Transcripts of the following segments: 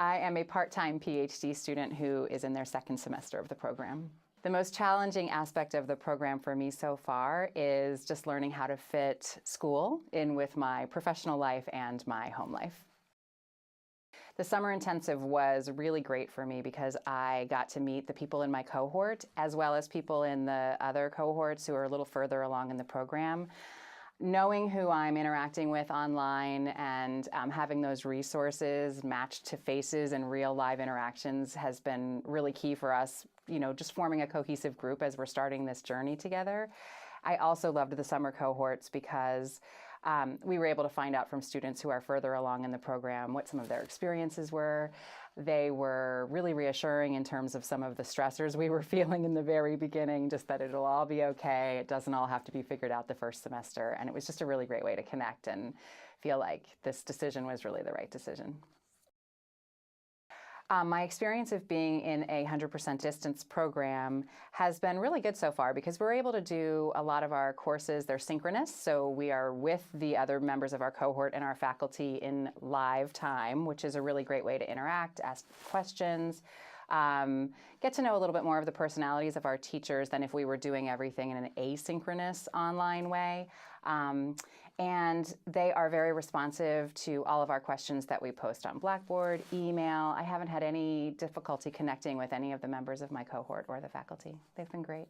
I am a part-time PhD student who is in their second semester of the program. The most challenging aspect of the program for me so far is just learning how to fit school in with my professional life and my home life. The summer intensive was really great for me because I got to meet the people in my cohort as well as people in the other cohorts who are a little further along in the program. Knowing who I'm interacting with online and having those resources matched to faces and real live interactions has been really key for us, just forming a cohesive group as we're starting this journey together. I also loved the summer cohorts because we were able to find out from students who are further along in the program what some of their experiences were. They were really reassuring in terms of some of the stressors we were feeling in the very beginning, just that it'll all be okay. It doesn't all have to be figured out the first semester. And it was just a really great way to connect and feel like this decision was really the right decision. My experience of being in a 100% distance program has been really good so far because we're able to do a lot of our courses. They're synchronous, so we are with the other members of our cohort and our faculty in live time, which is a really great way to interact, ask questions, get to know a little bit more of the personalities of our teachers than if we were doing everything in an asynchronous online way. And they are very responsive to all of our questions that we post on Blackboard, email. I haven't had any difficulty connecting with any of the members of my cohort or the faculty. They've been great.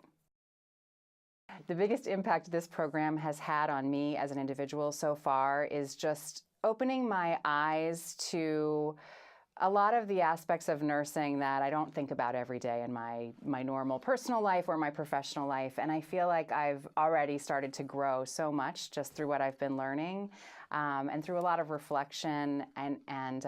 The biggest impact this program has had on me as an individual so far is just opening my eyes to a lot of the aspects of nursing that I don't think about every day in my normal personal life or my professional life. And I feel like I've already started to grow so much just through what I've been learning and through a lot of reflection. And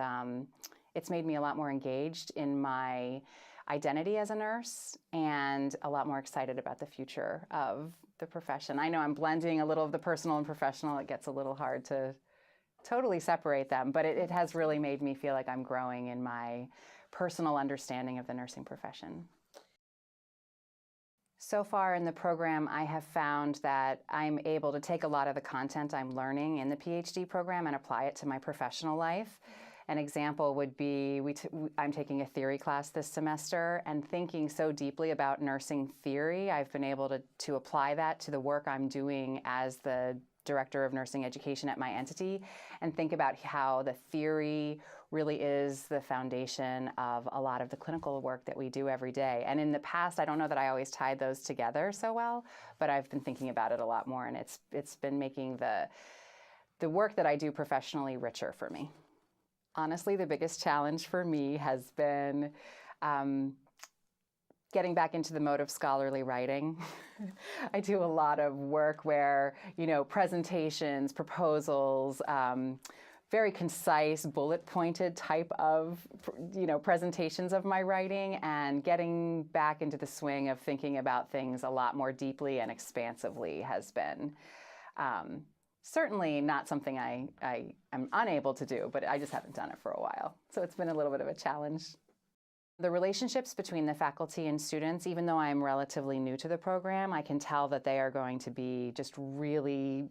it's made me a lot more engaged in my identity as a nurse and a lot more excited about the future of the profession. I know I'm blending a little of the personal and professional. It gets a little hard to totally separate them, but it has really made me feel like I'm growing in my personal understanding of the nursing profession. So far in the program, I have found that I'm able to take a lot of the content I'm learning in the PhD program and apply it to my professional life. An example would be I'm taking a theory class this semester, and thinking so deeply about nursing theory, I've been able to apply that to the work I'm doing as the Director of Nursing Education at my entity and think about how the theory really is the foundation of a lot of the clinical work that we do every day. And in the past, I don't know that I always tied those together so well, but I've been thinking about it a lot more, and it's been making the work that I do professionally richer for me. Honestly, the biggest challenge for me has been getting back into the mode of scholarly writing. I do a lot of work where, presentations, proposals, very concise, bullet-pointed type of, presentations of my writing, and getting back into the swing of thinking about things a lot more deeply and expansively has been certainly not something I am unable to do, but I just haven't done it for a while. So it's been a little bit of a challenge. The relationships between the faculty and students, even though I'm relatively new to the program, I can tell that they are going to be just really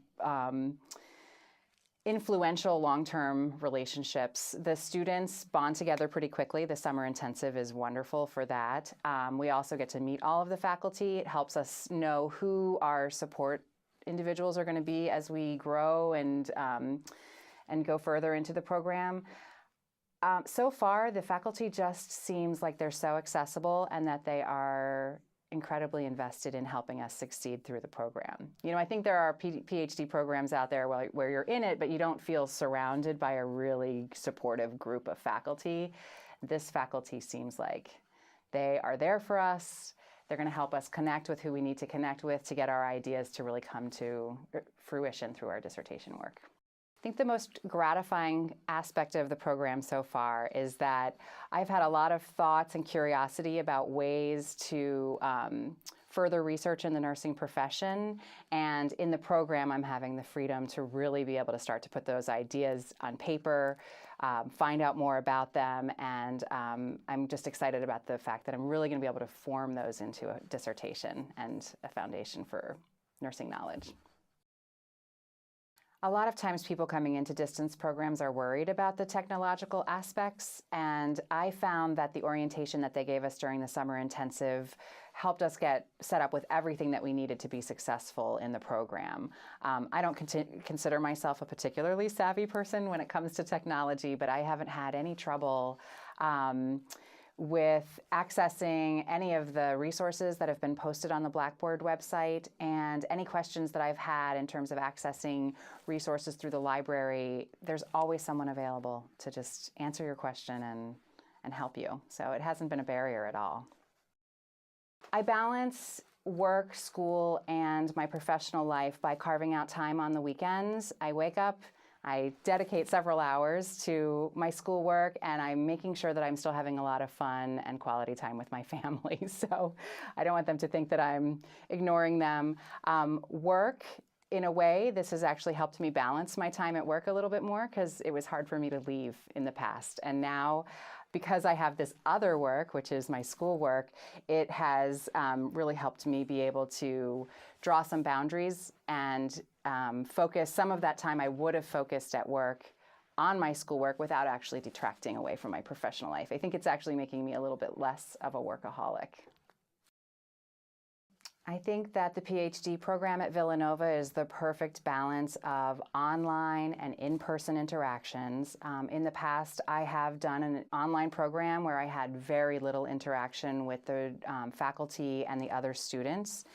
influential long-term relationships. The students bond together pretty quickly. The summer intensive is wonderful for that. We also get to meet all of the faculty. It helps us know who our support individuals are going to be as we grow and go further into the program. So far, the faculty just seems like they're so accessible and that they are incredibly invested in helping us succeed through the program. I think there are PhD programs out there where you're in it, but you don't feel surrounded by a really supportive group of faculty. This faculty seems like they are there for us. They're going to help us connect with who we need to connect with to get our ideas to really come to fruition through our dissertation work. I think the most gratifying aspect of the program so far is that I've had a lot of thoughts and curiosity about ways to further research in the nursing profession. And in the program, I'm having the freedom to really be able to start to put those ideas on paper, find out more about them, and I'm just excited about the fact that I'm really going to be able to form those into a dissertation and a foundation for nursing knowledge. A lot of times people coming into distance programs are worried about the technological aspects, and I found that the orientation that they gave us during the summer intensive helped us get set up with everything that we needed to be successful in the program. I don't consider myself a particularly savvy person when it comes to technology, but I haven't had any trouble with accessing any of the resources that have been posted on the Blackboard website, and any questions that I've had in terms of accessing resources through the library. There's always someone available to just answer your question and help you. So it hasn't been a barrier at all. I balance work, school, and my professional life by carving out time on the weekends. I wake up, I dedicate several hours to my schoolwork, and I'm making sure that I'm still having a lot of fun and quality time with my family. So I don't want them to think that I'm ignoring them. Work, in a way, this has actually helped me balance my time at work a little bit more, because it was hard for me to leave in the past. And now, because I have this other work, which is my schoolwork, it has really helped me be able to draw some boundaries and focus some of that time I would have focused at work on my schoolwork without actually detracting away from my professional life. I think it's actually making me a little bit less of a workaholic. I think that the PhD program at Villanova is the perfect balance of online and in-person interactions. In the past, I have done an online program where I had very little interaction with the faculty and the other students.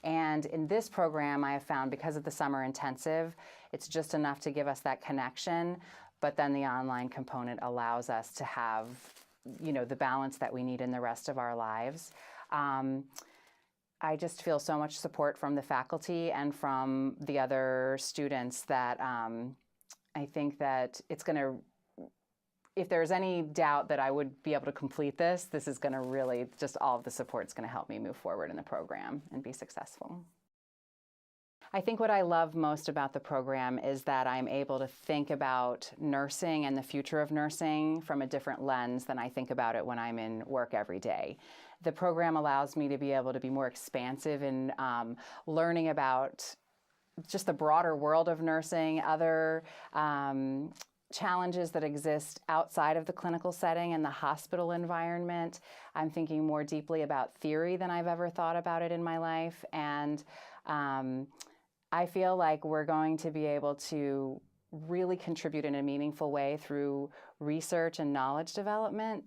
And in this program, I have found, because of the summer intensive, it's just enough to give us that connection, but then the online component allows us to have, the balance that we need in the rest of our lives. I just feel so much support from the faculty and from the other students that I think that it's going to, if there's any doubt that I would be able to complete this, this is going to really, just all of the support is going to help me move forward in the program and be successful. I think what I love most about the program is that I'm able to think about nursing and the future of nursing from a different lens than I think about it when I'm in work every day. The program allows me to be able to be more expansive in learning about just the broader world of nursing, other challenges that exist outside of the clinical setting and the hospital environment. I'm thinking more deeply about theory than I've ever thought about it in my life, and I feel like we're going to be able to really contribute in a meaningful way through research and knowledge development.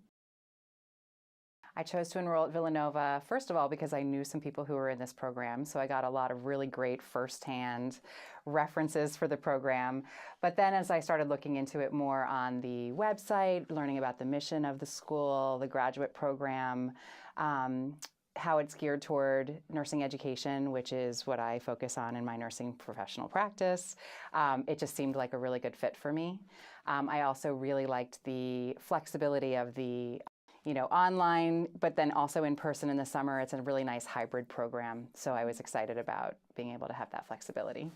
I chose to enroll at Villanova, first of all, because I knew some people who were in this program, so I got a lot of really great firsthand references for the program. But then as I started looking into it more on the website, learning about the mission of the school, the graduate program, how it's geared toward nursing education, which is what I focus on in my nursing professional practice, it just seemed like a really good fit for me. I also really liked the flexibility of the online, but then also in person in the summer. It's a really nice hybrid program, so I was excited about being able to have that flexibility.